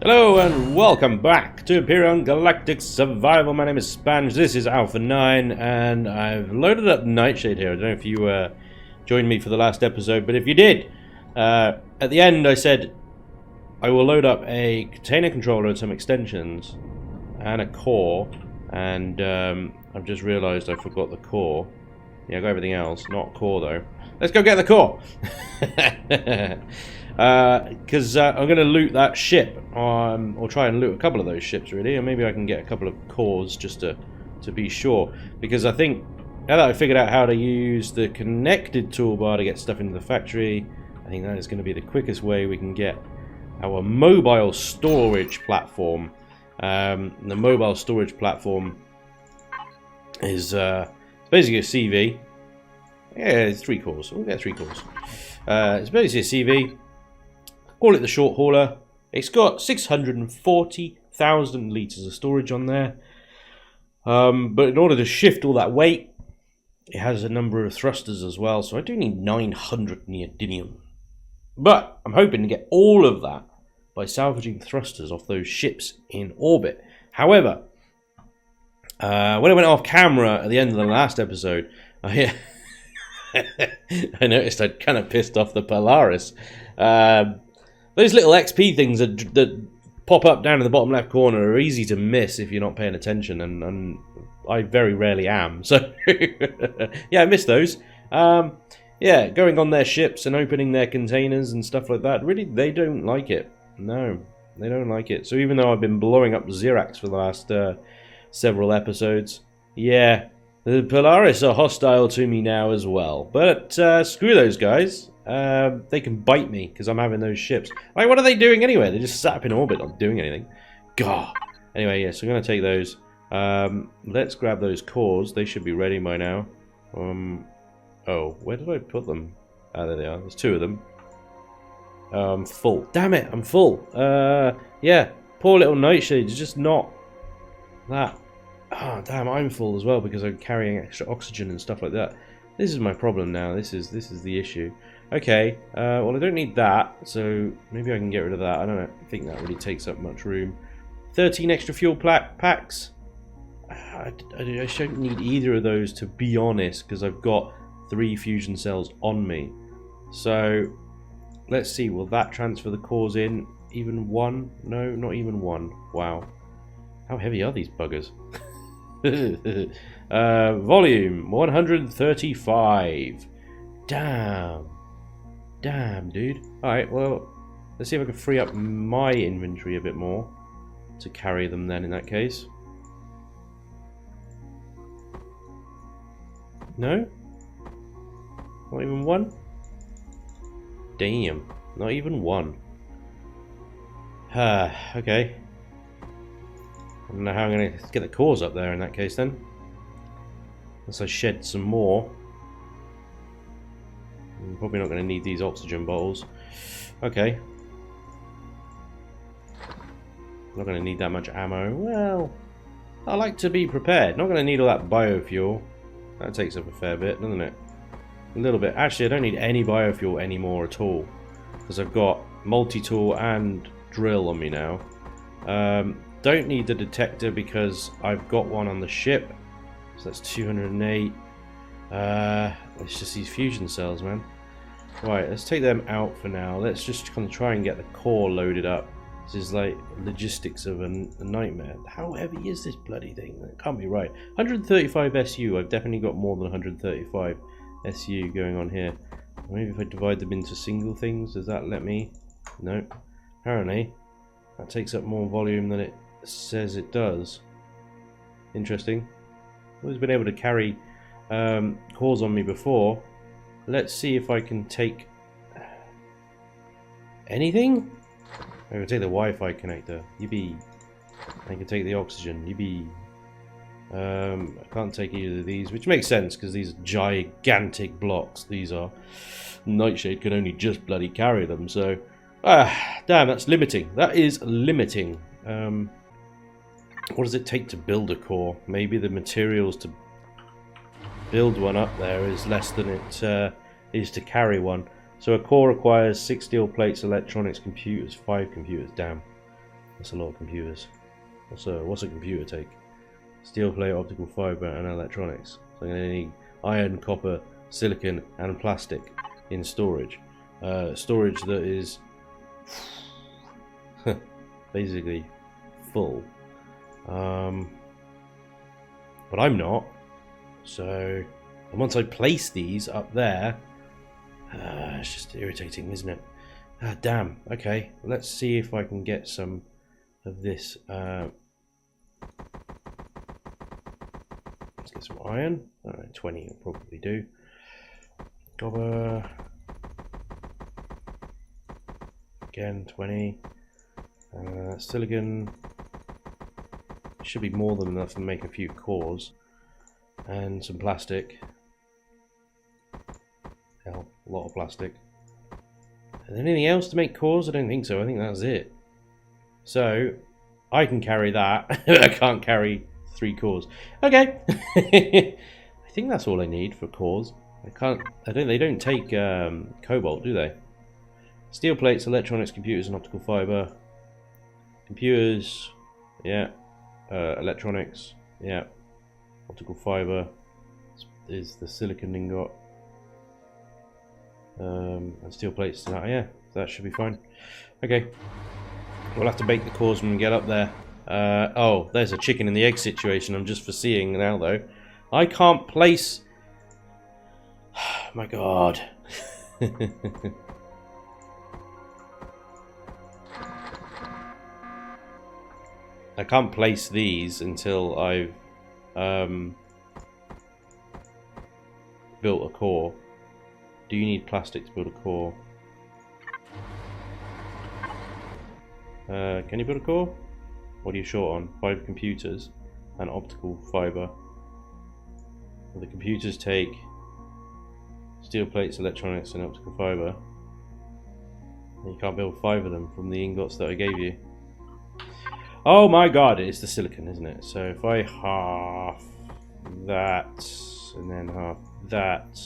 Hello and welcome back to Empyrion Galactic Survival. My name is Spanj, this is Alpha 9, and I've loaded up Nightshade here. I don't know if you joined me for the last episode, but if you did, at the end I said I will load up a container controller and some extensions, and a core, and I've just realised I forgot the core. Yeah, I got everything else, not core though. Let's go get the core! Because I'm going to loot that ship, or try and loot a couple of those ships really, and maybe I can get a couple of cores just to be sure. Because I think, now that I figured out how to use the connected toolbar to get stuff into the factory, I think that is going to be the quickest way we can get our mobile storage platform. The mobile storage platform is basically a CV. Yeah, it's 3 cores. We'll get 3 cores. It's basically a CV. Call it the short hauler. It's got 640,000 litres of storage on there. But in order to shift all that weight, it has a number of thrusters as well. So I do need 900 neodymium. But I'm hoping to get all of that by salvaging thrusters off those ships in orbit. However, when I went off camera at the end of the last episode, I noticed I'd kind of pissed off the Polaris. Those little XP things that pop up down in the bottom left corner are easy to miss if you're not paying attention, and I very rarely am. So, yeah, I missed those. Yeah, going on their ships and opening their containers and stuff like that, really, they don't like it. No, they don't like it. So even though I've been blowing up Xerax for the last several episodes, yeah, the Polaris are hostile to me now as well. But screw those guys. They can bite me because I'm having those ships. Like, what are they doing anyway? They're just sat up in orbit, not doing anything. God. Anyway, yes, I'm going to take those. Let's grab those cores. They should be ready by now. Oh, where did I put them? Ah, there they are. There's 2 of them. I'm full. Damn it, I'm full. Yeah, poor little Nightshade is just not that. Oh, damn, I'm full as well because I'm carrying extra oxygen and stuff like that. This is my problem now. This is the issue. Okay, well I don't need that, so maybe I can get rid of that. I don't think that really takes up much room. 13 extra fuel packs. I shouldn't need either of those, to be honest, because I've got 3 fusion cells on me. So let's see, will that transfer the cores in? Even 1? No, not even 1. Wow. How heavy are these buggers? Volume 135. Damn. Damn, dude. Alright, well, let's see if I can free up my inventory a bit more to carry them then in that case. No? Not even 1? Damn. Not even 1. Okay. I don't know how I'm going to get the cores up there in that case then. Unless I shed some more. I'm probably not going to need these oxygen bottles. Okay. Not going to need that much ammo. Well, I like to be prepared. Not going to need all that biofuel. That takes up a fair bit, doesn't it? A little bit. Actually, I don't need any biofuel anymore at all. Because I've got multi-tool and drill on me now. Don't need the detector because I've got one on the ship. So that's 208. It's just these fusion cells, man. Right, let's take them out for now. Let's just kind of try and get the core loaded up. This is like logistics of a nightmare. How heavy is this bloody thing? It can't be right. 135 SU. I've definitely got more than 135 SU going on here. Maybe if I divide them into single things, does that let me? No. Apparently, that takes up more volume than it says it does. Interesting. I've always been able to carry cores on me before. Let's see if I can take anything. I can take the Wi-Fi connector. Yippee. I can take the oxygen. Yippee. I can't take either of these, which makes sense because these are gigantic blocks. These are. Nightshade can only just bloody carry them. So, damn, that's limiting. That is limiting. What does it take to build a core? Maybe the materials to build one up there is less than it is to carry one. So a core requires 6 steel plates, electronics, computers, 5 computers. Damn. That's a lot of computers. What's a computer take? Steel plate, optical fiber, and electronics. So I'm going to need iron, copper, silicon, and plastic in storage. Storage that is basically full. But I'm not. So, and once I place these up there, it's just irritating, isn't it? Ah, damn. Okay, let's see if I can get some of this. Let's get some iron. 20 will probably do. Copper. Again, 20. Silicon. Should be more than enough to make a few cores. And some plastic. Hell, a lot of plastic. And anything else to make cores? I don't think so. I think that's it. So, I can carry that. I can't carry 3 cores. Okay. I think that's all I need for cores. They don't take cobalt, do they? Steel plates, electronics, computers, and optical fiber. Computers, yeah. Electronics, yeah. Optical fiber is the silicon ingot. And steel plates, yeah, that should be fine. Okay, we'll have to bake the cores when we get up there. Oh, there's a chicken and the egg situation I'm just foreseeing now, though. I can't place... Oh, my God. I can't place these until I've built a core. Do you need plastic to build a core? Can you build a core? What are you short on? 5 computers and optical fiber. Well, the computers take steel plates, electronics, and optical fiber. And you can't build 5 of them from the ingots that I gave you. Oh my God, it's the silicon, isn't it? So if I half that, and then half that,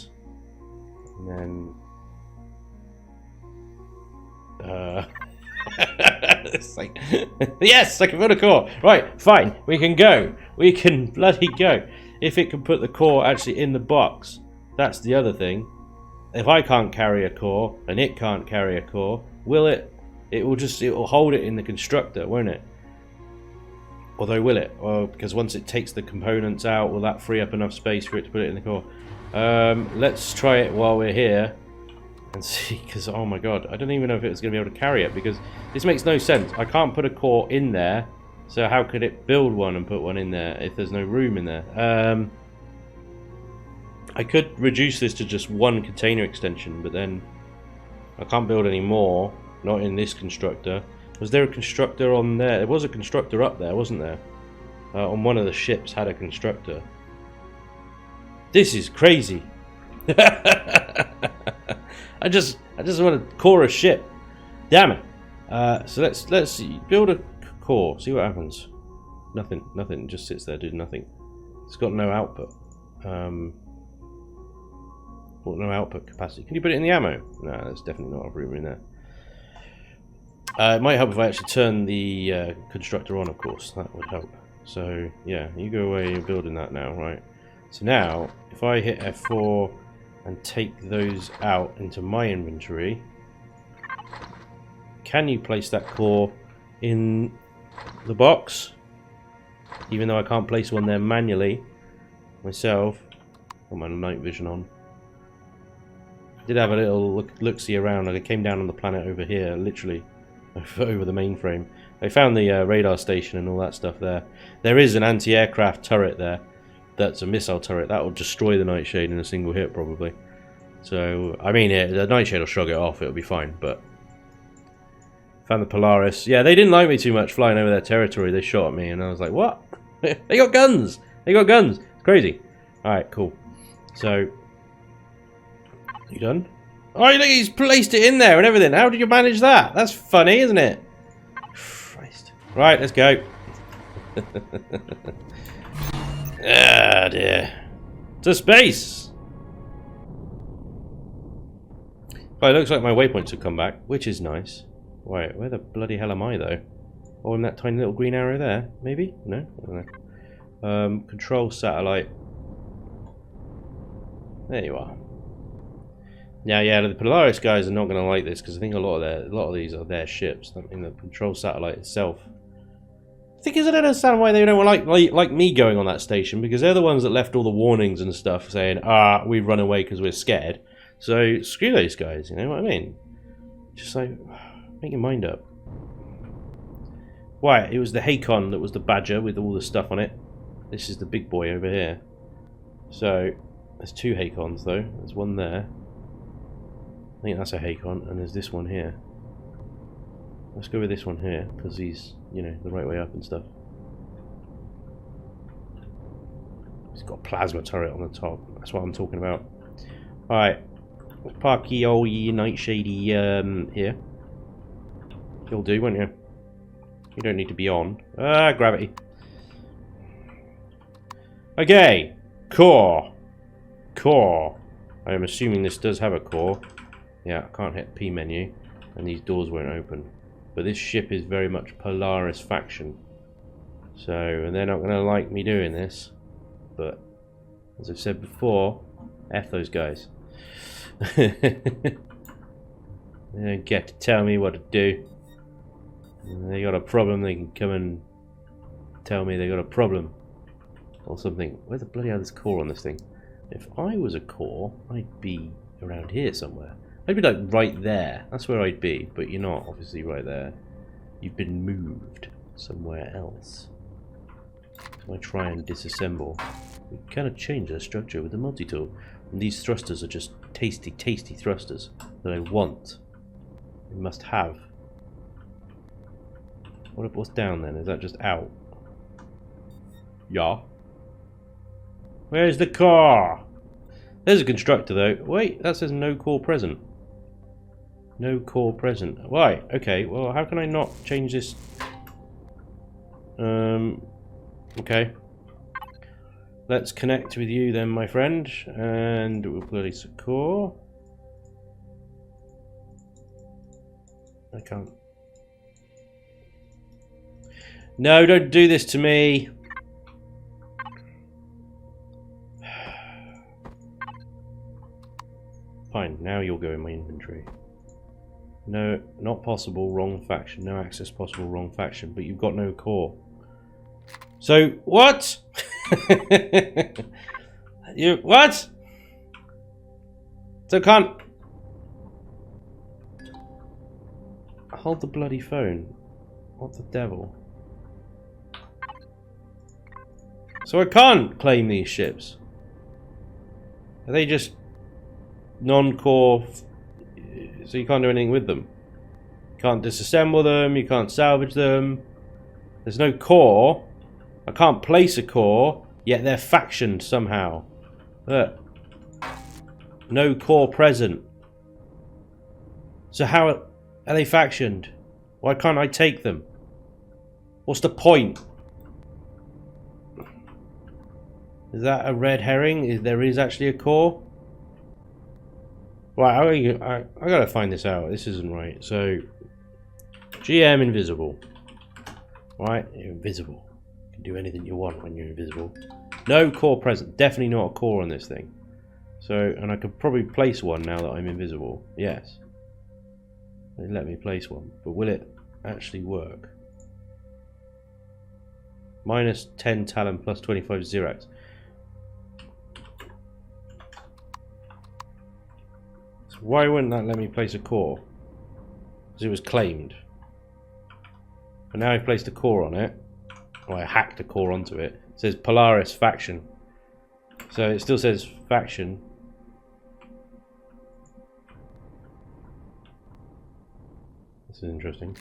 and then it's like, yes, I can put a core. Right, fine, we can go. We can bloody go. If it can put the core actually in the box, that's the other thing. If I can't carry a core and it can't carry a core, will it? It will hold it in the constructor, won't it? Although, will it? Well, because once it takes the components out, will that free up enough space for it to put it in the core? Let's try it while we're here and see, because, oh my God, I don't even know if it's going to be able to carry it, because this makes no sense. I can't put a core in there, so how could it build one and put one in there if there's no room in there? I could reduce this to just 1 container extension, but then I can't build any more, not in this constructor. Was there a constructor on there? There was a constructor up there, wasn't there? On one of the ships had a constructor. This is crazy. I just want to core a ship. Damn it. So let's see. Build a core. See what happens. Nothing. It just sits there doing nothing. It's got no output. No output capacity. Can you put it in the ammo? No, there's definitely not a room in there. It might help if I actually turn the constructor on, of course. That would help. So, yeah, you go away, you're building that now, right? So now, if I hit F4 and take those out into my inventory, can you place that core in the box? Even though I can't place one there manually myself. Got my night vision on. Did have a little look-see around, and I came down on the planet over here, literally. Over the mainframe. They found the radar station and all that stuff there. There is an anti-aircraft turret there. That's a missile turret. That will destroy the Nightshade in a single hit, probably. So, I mean, the Nightshade will shrug it off. It'll be fine, but... Found the Polaris. Yeah, they didn't like me too much flying over their territory. They shot at me, and I was like, what? They got guns! They got guns! It's crazy. Alright, cool. So... You done? Oh, look, he's placed it in there and everything. How did you manage that? That's funny, isn't it? Christ. Right, let's go. Ah, dear. To space! Well, it looks like my waypoints have come back, which is nice. Wait, where the bloody hell am I, though? Or in that tiny little green arrow there, maybe? No? I don't know. Control satellite. There you are. Now, yeah, the Polaris guys are not going to like this because I think a lot of these are their ships. I mean, the control satellite itself. I think I don't understand why they don't like me going on that station, because they're the ones that left all the warnings and stuff saying, we run away because we're scared. So screw those guys, you know what I mean? Just like, make your mind up. Why? It was the Hakon that was the Badger with all the stuff on it. This is the big boy over here. So there's two Hakons though. There's one there. I think that's a Hakon, and there's this one here. Let's go with this one here, because he's, you know, the right way up and stuff. He's got a plasma turret on the top. That's what I'm talking about. Alright. Park ye old ye nightshady here. You'll do, won't you? You don't need to be on. Gravity. Okay. Core. Core. I am assuming this does have a core. Yeah, I can't hit P menu, and these doors won't open. But this ship is very much Polaris faction. So, and they're not going to like me doing this. But, as I've said before, F those guys. They don't get to tell me what to do. When they got a problem, they can come and tell me they got a problem. Or something. Where the bloody hell is core on this thing? If I was a core, I'd be around here somewhere. I'd be like right there. That's where I'd be, but you're not obviously right there. You've been moved somewhere else. So I try and disassemble. We kind of change the structure with the multi-tool. And these thrusters are just tasty, tasty thrusters that I want. I must have. What's down then? Is that just out? Yeah. Where's the car? There's a constructor though. Wait, that says no core present. No core present. Right, okay, well how can I not change this? Okay. Let's connect with you then, my friend, and we'll place a core. I can't. No, don't do this to me. Fine, now you'll go in my inventory. No, not possible, wrong faction. No access possible, wrong faction. But you've got no core. So, what? What? So can't... Hold the bloody phone. What the devil? So I can't claim these ships. Are they just non-core? So you can't do anything with them. You can't disassemble them, you can't salvage them. There's no core. I can't place a core, yet they're factioned somehow. Look. No core present. So how are they factioned? Why can't I take them? What's the point? Is that a red herring? There is actually a core? Right, I gotta find this out. This isn't right. So, GM invisible. Right, you're invisible. You can do anything you want when you're invisible. No core present. Definitely not a core on this thing. So, and I could probably place one now that I'm invisible. Yes. They let me place one. But will it actually work? Minus 10 Talon plus 25 Xerax. Why wouldn't that let me place a core? Because it was claimed. But now I've placed a core on it. Or I hacked a core onto it. It says Polaris faction. So it still says faction. This is interesting.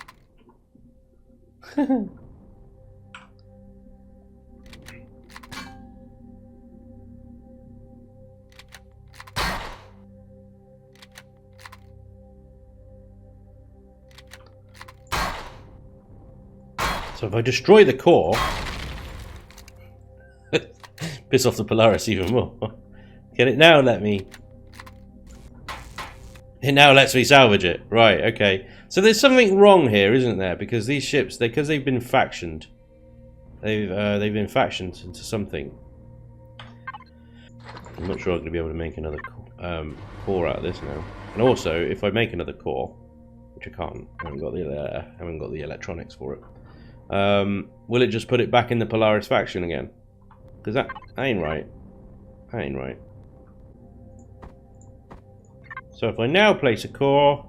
So if I destroy the core, piss off the Polaris even more. Can it now let me? It now lets me salvage it. Right, okay. So there's something wrong here, isn't there? Because these ships, because they've been factioned, they've been factioned into something. I'm not sure I'm going to be able to make another core out of this now. And also, if I make another core, which I can't, I haven't got the electronics for it. Will it just put it back in the Polaris faction again? Because that ain't right. That ain't right. So if I now place a core,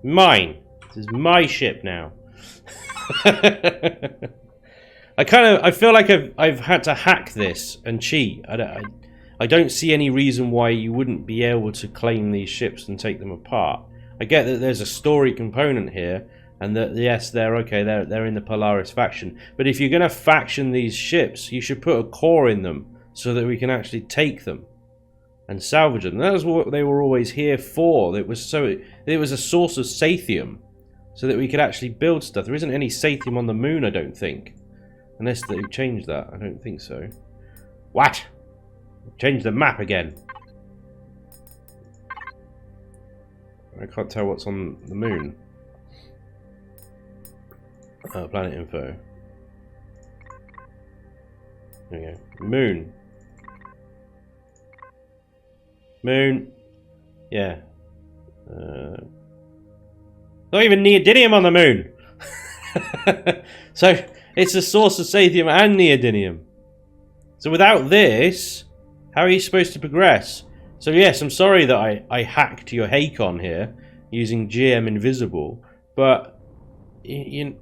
mine. This is my ship now. I feel like I've had to hack this and cheat. I don't see any reason why you wouldn't be able to claim these ships and take them apart. I get that there's a story component here, and that yes, they're in the Polaris faction. But if you're going to faction these ships, you should put a core in them so that we can actually take them and salvage them. That was what they were always here for. It was a source of sathium, so that we could actually build stuff. There isn't any sathium on the moon, I don't think, unless they've changed that. I don't think so. What? Change the map again. I can't tell what's on the moon. Planet info. There we go. Moon. Moon. Yeah. Not even neodymium on the moon. So it's a source of sathium and neodymium. So without this, how are you supposed to progress? So yes, I'm sorry that I hacked your Hakon here using GM Invisible, but we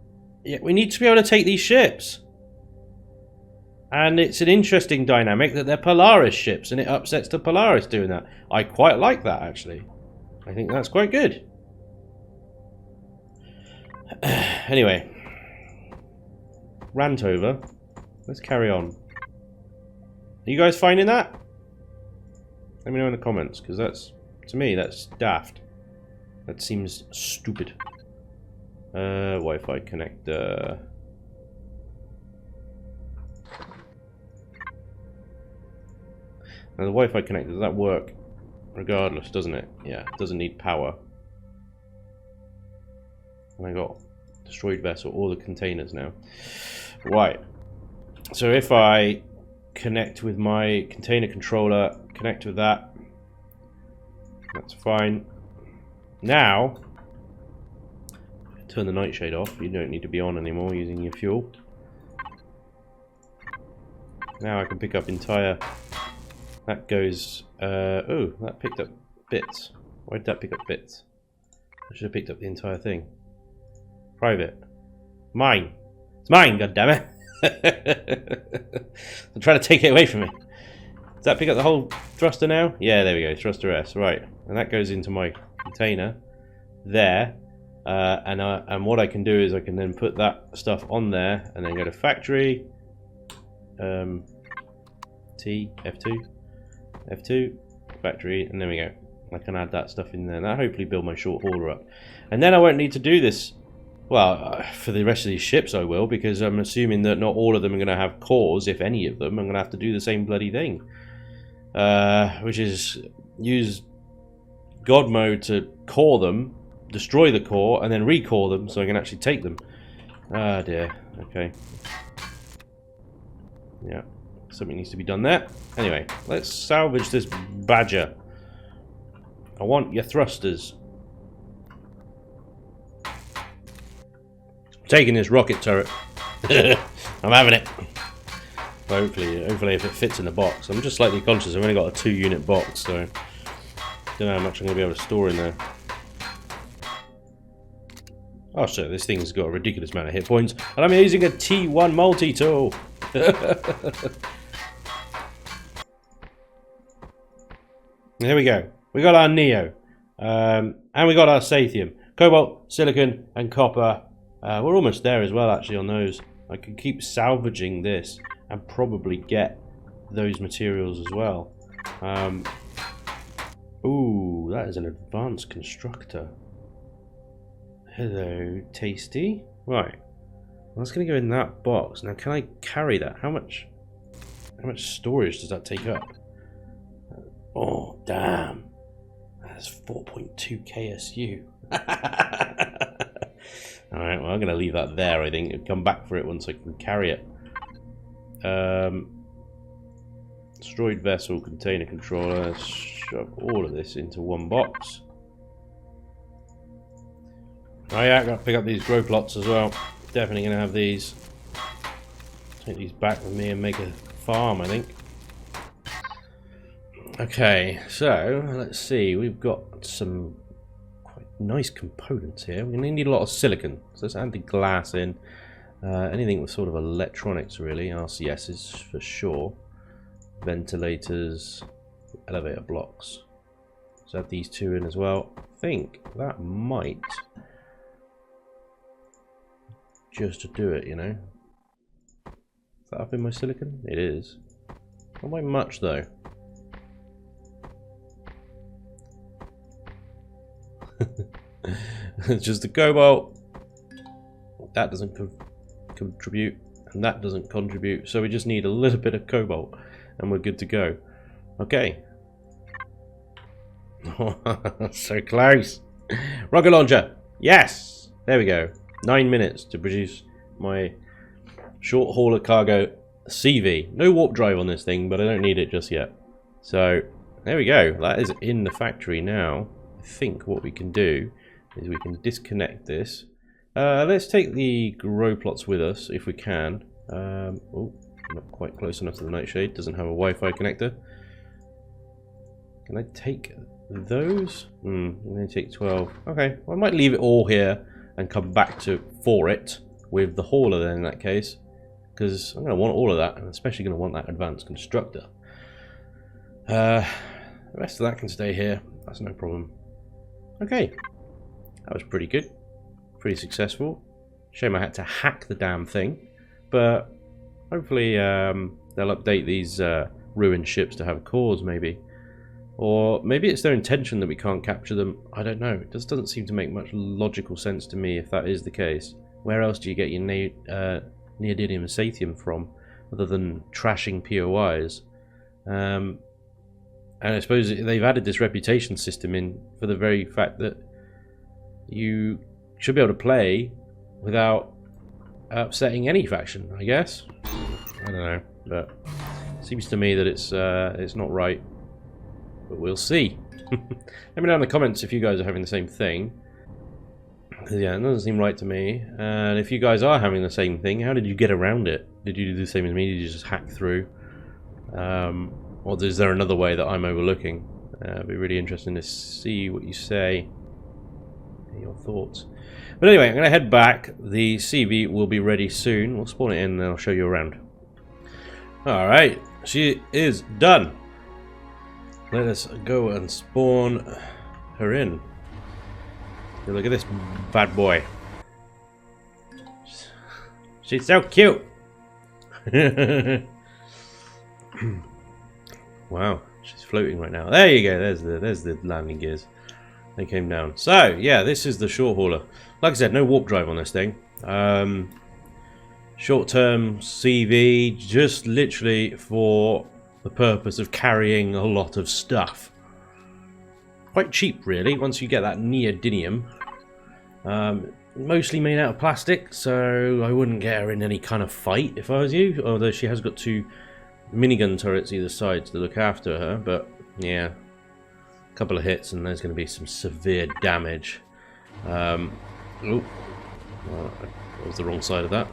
need to be able to take these ships. And it's an interesting dynamic that they're Polaris ships, and it upsets the Polaris doing that. I quite like that, actually. I think that's quite good. Anyway. Rant over. Let's carry on. Are you guys finding that? Let me know in the comments, because that's, to me, that's daft. That seems stupid. Wi-Fi connector. Now the Wi-Fi connector, does that work regardless, doesn't it? Yeah, it doesn't need power. And I got destroyed vessel, all the containers now. Right. So if I connect with my container controller, connect with that, that's fine. Now, turn the nightshade off. You don't need to be on anymore using your fuel. Now I can pick up entire. That goes. Oh, that picked up bits. Why did that pick up bits? I should have picked up the entire thing. Private. Mine. It's mine, goddammit. I'm trying to take it away from me. Does that pick up the whole thruster now? Yeah, there we go. Thruster S. Right. And that goes into my container there. And what I can do is I can then put that stuff on there and then go to factory. T, F2, factory, and there we go. I can add that stuff in there. That'll hopefully build my short hauler up. And then I won't need to do this. Well, for the rest of these ships I will, because I'm assuming that not all of them are going to have cores, if any of them. I'm going to have to do the same bloody thing. Which is use God mode to core them, destroy the core, and then recore them so I can actually take them. Ah dear, okay. Yeah, something needs to be done there. Anyway, let's salvage this badger. I want your thrusters. Taking this rocket turret. I'm having it. Hopefully if it fits in the box. I'm just slightly conscious I've only got a 2-unit box, so I don't know how much I'm going to be able to store in there. Oh, so this thing's got a ridiculous amount of hit points, and I'm using a T1 multi-tool. There we go. We got our Neo, and we got our Sathium, Cobalt, Silicon, and Copper. We're almost there as well, actually, on those. I could keep salvaging this and probably get those materials as well. Ooh, that is an advanced constructor. Hello, tasty. Right, well, that's going to go in that box. Now, can I carry that? How much storage does that take up? Oh, damn. That's 4.2 KSU. Alright, well, I'm going to leave that there, I think, and come back for it once I can carry it. Destroyed vessel, container controller, shove all of this into one box. Oh yeah, I've got to pick up these grow plots as well. Definitely going to have these. Take these back with me and make a farm, I think. Okay, so let's see. We've got some quite nice components here. We're going to need a lot of silicon. So let's add the glass in. Anything with sort of electronics, really. RCSs for sure. Ventilators, elevator blocks. Let's add these two in as well. I think that might just to do it, you know. Is that up in my silicon? It is. Not by much though. It's just the cobalt. That doesn't contribute, and that doesn't contribute. So we just need a little bit of cobalt, and we're good to go. Okay. So close. Rocket launcher. Yes. There we go. 9 minutes to produce my short hauler cargo CV. No warp drive on this thing, but I don't need it just yet. So there we go. That is in the factory now. I think what we can do is we can disconnect this. Let's take the grow plots with us if we can. Oh, not quite close enough to the nightshade. Doesn't have a Wi-Fi connector. Can I take those? I'm going to take 12. Okay, well, I might leave it all here and come back for it with the hauler then in that case, because I'm going to want all of that, and especially going to want that advanced constructor. The rest of that can stay here. That's no problem. Okay, that was pretty good, pretty successful. Shame I had to hack the damn thing, but hopefully they'll update these ruined ships to have cores maybe. Or maybe it's their intention that we can't capture them. I don't know. It just doesn't seem to make much logical sense to me if that is the case. Where else do you get your neodymium and sathium from, other than trashing POIs? And I suppose they've added this reputation system in for the very fact that you should be able to play without upsetting any faction, I guess. I don't know, but it seems to me that it's not right. But we'll see. Let me know in the comments if you guys are having the same thing. Yeah, it doesn't seem right to me. And if you guys are having the same thing, how did you get around it? Did you do the same as me? Did you just hack through? Or is there another way that I'm overlooking? It'd be really interesting to see what you say. Your thoughts. But anyway, I'm going to head back. The CV will be ready soon. We'll spawn it in and then I'll show you around. Alright, she is done. Let us go and spawn her in. Look at this bad boy. She's so cute. Wow, she's floating right now. There you go. There's the landing gears. They came down. So yeah, this is the short hauler. Like I said, no warp drive on this thing. Short-term CV, just literally for the purpose of carrying a lot of stuff. Quite cheap, really, once you get that neodymium. Mostly made out of plastic, so I wouldn't get her in any kind of fight if I was you. Although she has got 2 minigun turrets either side to look after her, but yeah, a couple of hits and there's going to be some severe damage. Oh, well, that was the wrong side of that.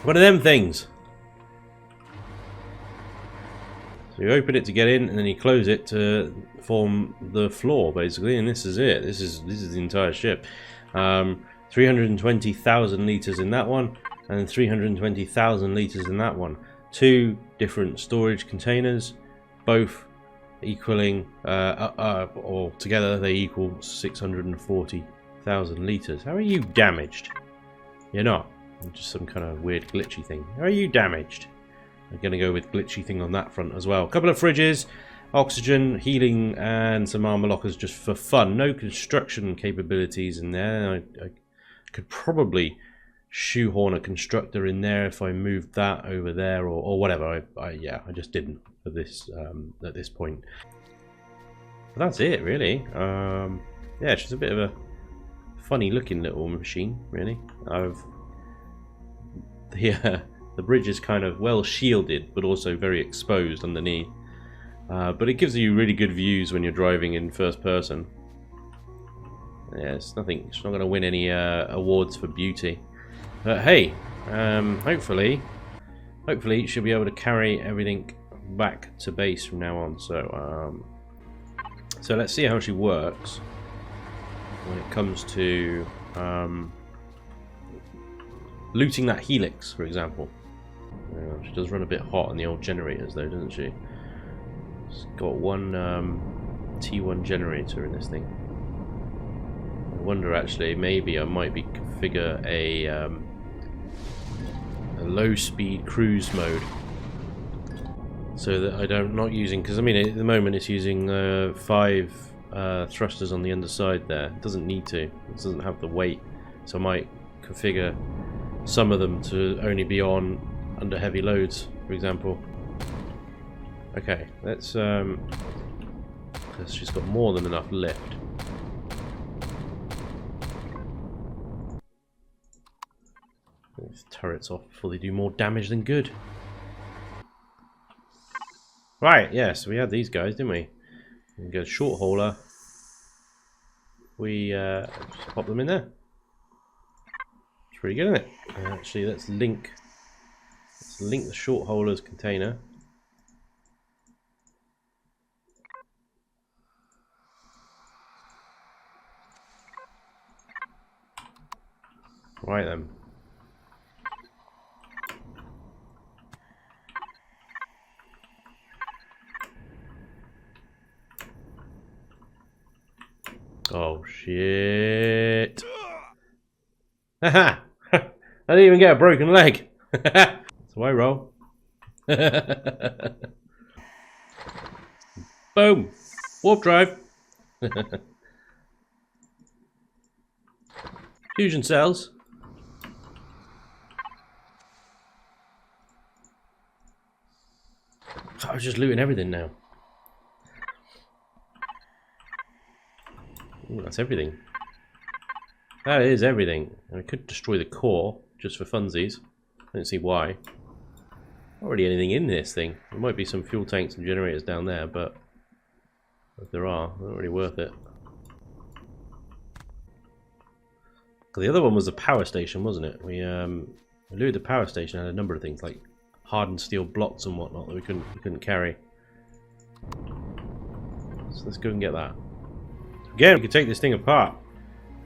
One of them things. So you open it to get in, and then you close it to form the floor, basically, and this is it. This is the entire ship. 320,000 liters in that one, and 320,000 liters in that one. 2 different storage containers, both equaling, or together they equal 640,000 liters. How are you damaged? You're not. Just some kind of weird glitchy thing. How are you damaged? I'm going to go with glitchy thing on that front as well. A couple of fridges, oxygen, healing, and some armor lockers just for fun. No construction capabilities in there. I could probably shoehorn a constructor in there if I moved that over there or whatever. Yeah, I just didn't at this point. But that's it, really. Yeah, she's a bit of a funny looking little machine, really. The bridge is kind of well shielded, but also very exposed underneath. But it gives you really good views when you're driving in first person. Yeah, it's nothing. It's not going to win any awards for beauty. But hey, hopefully she'll be able to carry everything back to base from now on. So let's see how she works when it comes to looting that helix, for example. She does run a bit hot on the old generators, though, doesn't she? It's got one T1 generator in this thing. I wonder, actually, maybe I might be configure a low-speed cruise mode, so that I'm not using, because I mean at the moment it's using 5 thrusters on the underside there. It doesn't need to. It doesn't have the weight, so I might configure some of them to only be on under heavy loads, for example. Okay, let's because she's got more than enough lift. These turrets off before they do more damage than good. Right, yeah, so we had these guys, didn't we? We go short hauler. We just pop them in there. It's pretty good, isn't it? Actually, let's link the short hauler's container. Right then. Oh shit. Haha! I didn't even get a broken leg. So I roll. Boom! Warp drive. Fusion cells. I was just looting everything now. Ooh, that's everything. That is everything. I could destroy the core just for funsies. I don't see why. Not really anything in this thing. There might be some fuel tanks and generators down there, but if there are, they're not really worth it. The other one was the power station, wasn't it? We looted the power station. Had a number of things like hardened steel blocks and whatnot that we couldn't carry. So let's go and get that. Again, we can take this thing apart.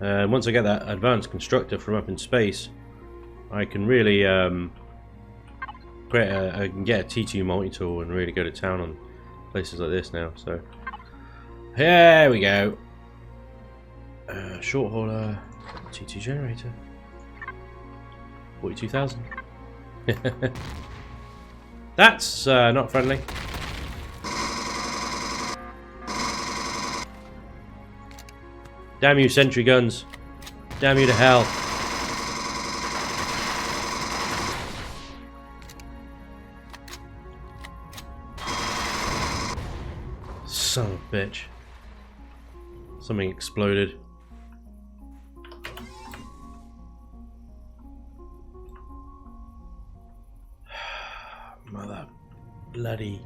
Once I get that advanced constructor from up in space, I can really I can get a T2 multi-tool and really go to town on places like this now. So here we go. Short hauler T2 generator. 42,000. That's not friendly. Damn you, sentry guns. Damn you to hell. Son of a bitch. Something exploded. Mother bloody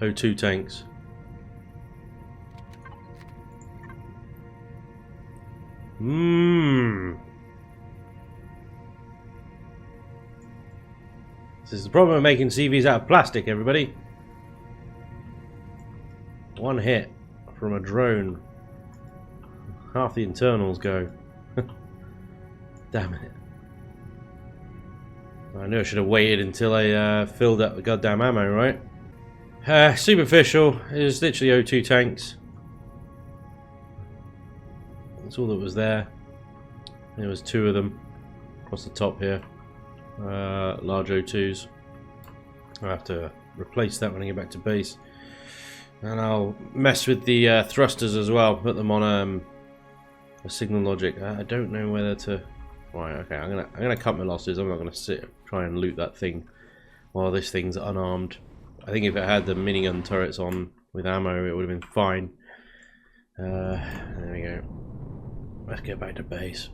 O2 tanks. This is the problem of making CVs out of plastic, everybody. One hit from a drone. Half the internals go. Damn it. I knew I should have waited until I filled up the goddamn ammo, right? Superficial is literally O2 tanks. That's all that was there. There was 2 of them across the top here. Large O2s. I'll have to replace that when I get back to base. And I'll mess with the thrusters as well. Put them on a signal logic. I don't know whether to... Right, okay, I'm gonna cut my losses. I'm not gonna try and loot that thing while this thing's unarmed. I think if it had the minigun turrets on with ammo, it would have been fine. There we go. Let's get back to base.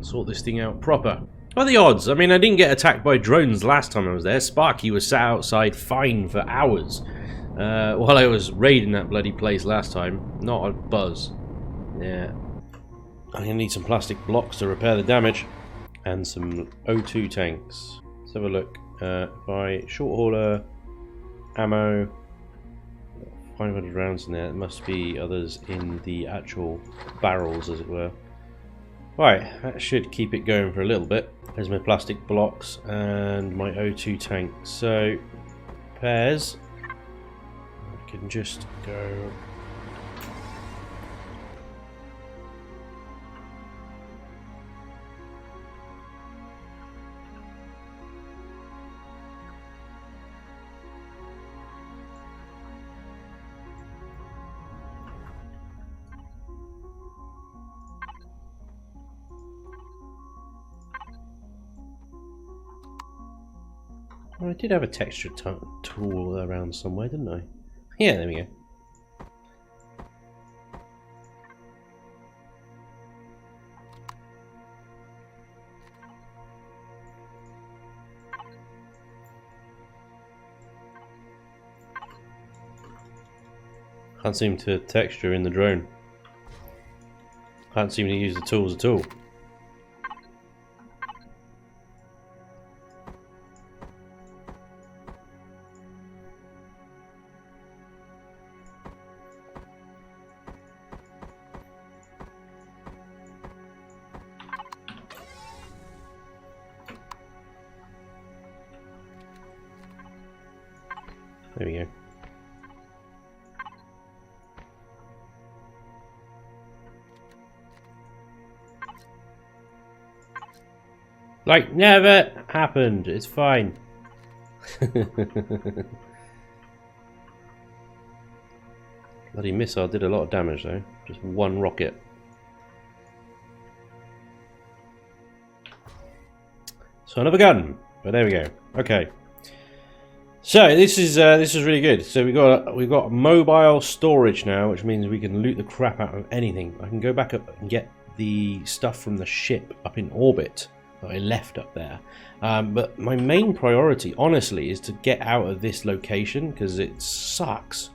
Sort this thing out proper. What are the odds? I mean, I didn't get attacked by drones last time I was there. Sparky was sat outside fine for hours while I was raiding that bloody place last time. Not a buzz. Yeah. I'm going to need some plastic blocks to repair the damage. And some O2 tanks. Let's have a look. If I short hauler, ammo, 500 rounds in there. There must be others in the actual barrels, as it were. Right, that should keep it going for a little bit. There's my plastic blocks and my O2 tank. So, pairs. I can just go. Well, I did have a texture tool around somewhere, didn't I? Yeah, there we go. Can't seem to texture in the drone. Can't seem to use the tools at all. There we go. Like, never happened. It's fine. Bloody missile did a lot of damage though. Just one rocket. Son of a gun. But there we go. Okay. So this is really good. So we've got mobile storage now, which means we can loot the crap out of anything. I can go back up and get the stuff from the ship up in orbit that I left up there. But my main priority, honestly, is to get out of this location because it sucks.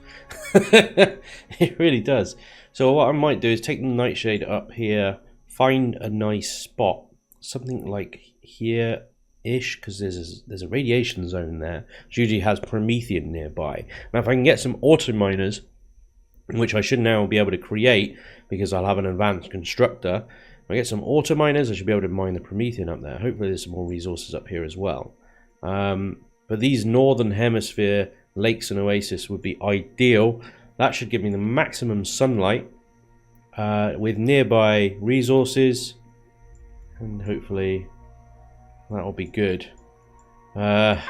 It really does. So what I might do is take the nightshade up here, find a nice spot, something like here. Ish, because there's a radiation zone there, which usually has Promethean nearby. Now, if I can get some auto miners, which I should now be able to create because I'll have an advanced constructor. If I get some auto miners, I should be able to mine the Promethean up there. Hopefully, there's some more resources up here as well. But these northern hemisphere lakes and oasis would be ideal. That should give me the maximum sunlight with nearby resources, and hopefully that'll be good. I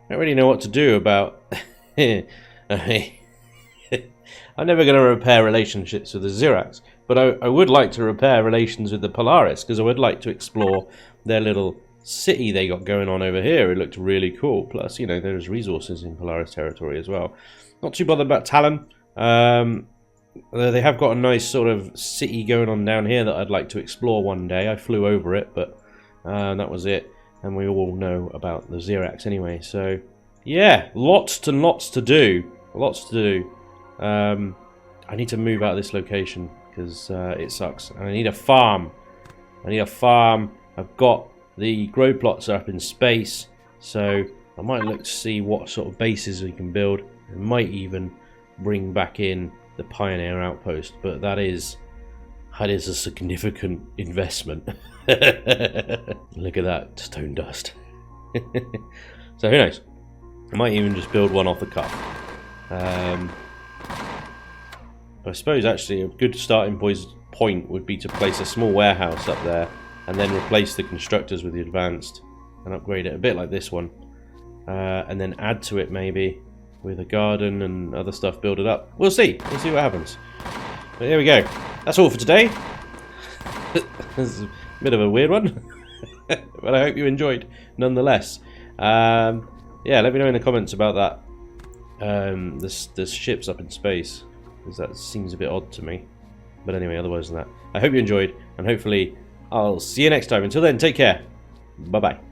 don't really know what to do about... I'm never going to repair relationships with the Xerax, but I would like to repair relations with the Polaris, because I would like to explore their little city they got going on over here. It looked really cool. Plus, you know, there's resources in Polaris territory as well. Not too bothered about Talon. They have got a nice sort of city going on down here that I'd like to explore one day. I flew over it, but... that was it, and we all know about the Xerax anyway. So, yeah, lots to do. Lots to do. I need to move out of this location because it sucks. And I need a farm. I've got the grow plots up in space, so I might look to see what sort of bases we can build. I might even bring back in the Pioneer Outpost, but that is a significant investment. Look at that stone dust. So who knows? I might even just build one off the cuff. I suppose actually a good starting point would be to place a small warehouse up there and then replace the constructors with the advanced and upgrade it a bit like this one. And then add to it maybe with a garden and other stuff, build it up. We'll see what happens. But there we go. That's all for today. This is a bit of a weird one, but I hope you enjoyed nonetheless. Yeah, yeah, let me know in the comments about that. This ships up in space, because that seems a bit odd to me. But anyway, otherwise than that, I hope you enjoyed, and hopefully I'll see you next time. Until then, take care. Bye bye.